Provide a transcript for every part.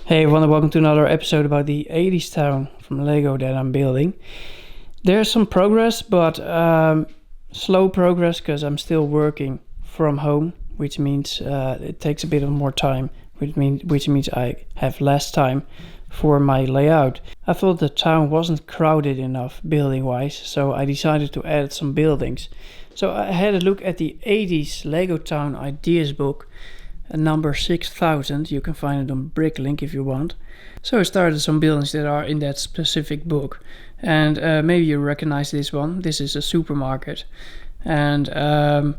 Hey everyone, and welcome to another episode about the 80s town from Lego that I'm building. There's some progress, but slow progress because I'm still working from home, which means it takes a bit of more time, which means I have less time for my layout. I thought the town wasn't crowded enough building-wise, so I decided to add some buildings. So I had a look at the 80s Lego Town Ideas book, number 6000. You can find it on Bricklink if you want. So I started some buildings that are in that specific book, and maybe you recognize this one. This is a supermarket, and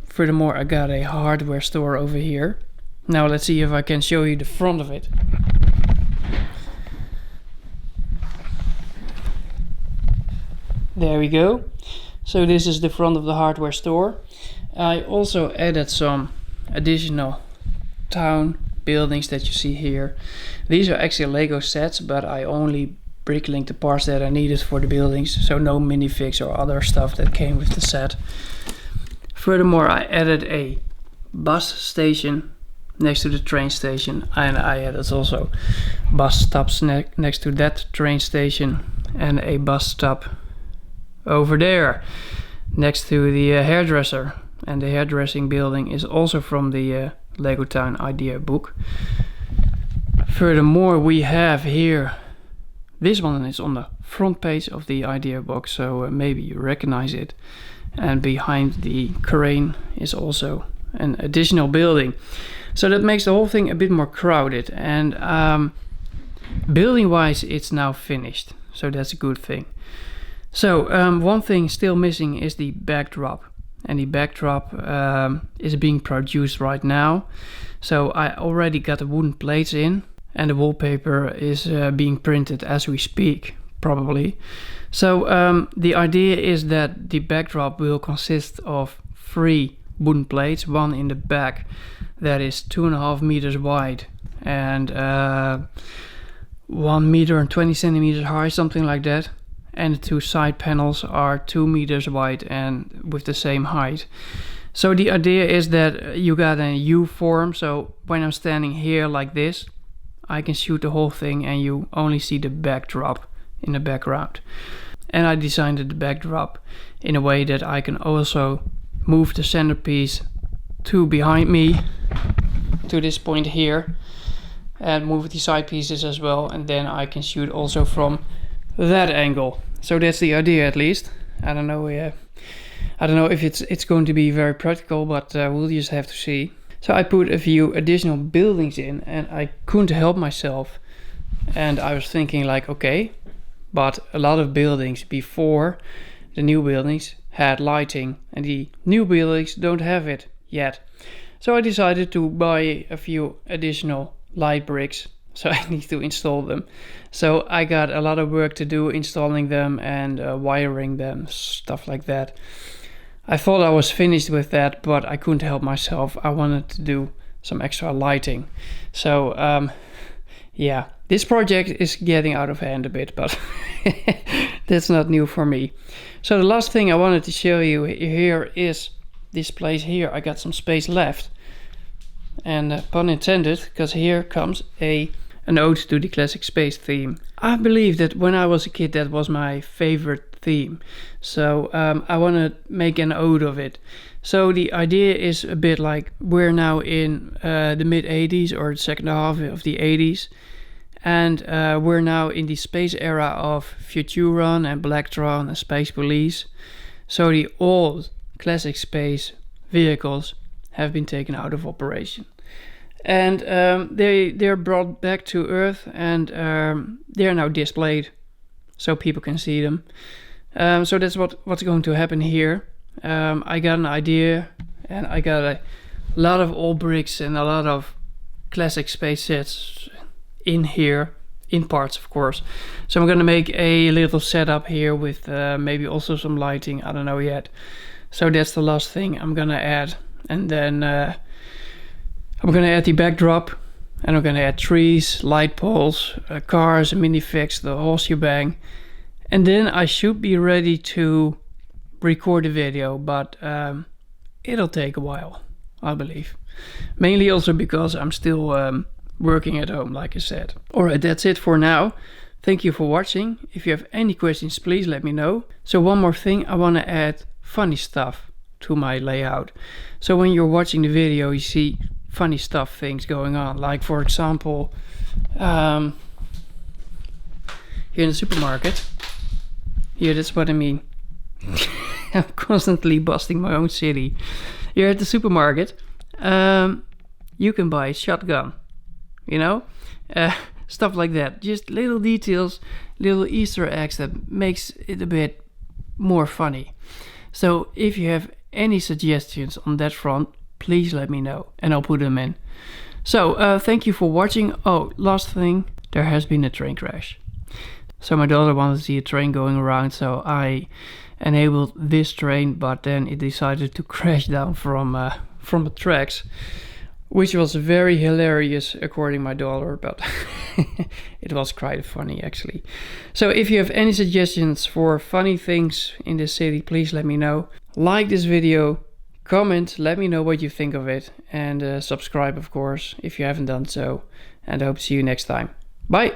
furthermore I got a hardware store over here. Now let's see if I can show you the front of it. There we go. So this is the front of the hardware store. I also added some additional town buildings that you see here. These are actually Lego sets, but I only bricklinked the parts that I needed for the buildings, so no minifix or other stuff that came with the set. Furthermore, I added a bus station next to the train station, and I added also bus stops next to that train station, and a bus stop over there next to the hairdresser. And the hairdressing building is also from the Lego Town Idea book. Furthermore, we have here, this one is on the front page of the idea book, so maybe you recognize it. And behind the crane is also an additional building. So that makes the whole thing a bit more crowded, and building wise it's now finished, so that's a good thing. So one thing still missing is the backdrop. And the backdrop is being produced right now. So I already got the wooden plates in, and the wallpaper is being printed as we speak, probably. So the idea is that the backdrop will consist of 3 wooden plates, one in the back that is 2.5 meters wide and 1 meter and 20 centimeters high, something like that. And the 2 side panels are 2 meters wide and with the same height. So the idea is that you got a U form, so when I'm standing here like this, I can shoot the whole thing and you only see the backdrop in the background. And I designed the backdrop in a way that I can also move the centerpiece to behind me to this point here, and move the side pieces as well, and then I can shoot also from that angle. So that's the idea, at least. I don't know if it's going to be very practical, but we'll just have to see. So I put a few additional buildings in, and I couldn't help myself. And I was thinking like, okay, but a lot of buildings before the new buildings had lighting, and the new buildings don't have it yet. So I decided to buy a few additional light bricks. So I need to install them. So I got a lot of work to do installing them and wiring them, stuff like that. I thought I was finished with that, but I couldn't help myself. I wanted to do some extra lighting. So yeah, this project is getting out of hand a bit, but that's not new for me. So the last thing I wanted to show you here is this place here. I got some space left. And pun intended, because here comes an ode to the classic space theme. I believe that when I was a kid that was my favorite theme. So I want to make an ode of it. So the idea is a bit like we're now in the mid 80s or the second half of the 80s. And we're now in the space era of Futuron and Blacktron and Space Police. So the old classic space vehicles have been taken out of operation. And they're brought back to Earth, and they're now displayed so people can see them. So that's what's going to happen here. I got an idea, and I got a lot of old bricks and a lot of classic space sets in here, in parts of course. So I'm going to make a little setup here with maybe also some lighting, I don't know yet. So that's the last thing I'm going to add. And then I'm going to add the backdrop, and I'm going to add trees, light poles, cars, a minifix, the whole shebang. And then I should be ready to record the video, but it'll take a while, I believe. Mainly also because I'm still working at home, like I said. Alright, that's it for now. Thank you for watching. If you have any questions, please let me know. So one more thing, I want to add funny stuff to my layout. So when you're watching the video, you see funny things going on. Like for example, here in the supermarket. Here, that's what I mean. I'm constantly busting my own city. Here at the supermarket, you can buy a shotgun, you know? Stuff like that. Just little details, little Easter eggs that makes it a bit more funny. So if you have any suggestions on that front, please let me know and I'll put them in. So thank you for watching. Oh, last thing, there has been a train crash. So my daughter wanted to see a train going around, so I enabled this train, but then it decided to crash down from the tracks, which was very hilarious according to my daughter, but it was quite funny actually. So if you have any suggestions for funny things in the city, please let me know. Like this video, comment, let me know what you think of it, and subscribe of course if you haven't done so, and I hope to see you next time. Bye!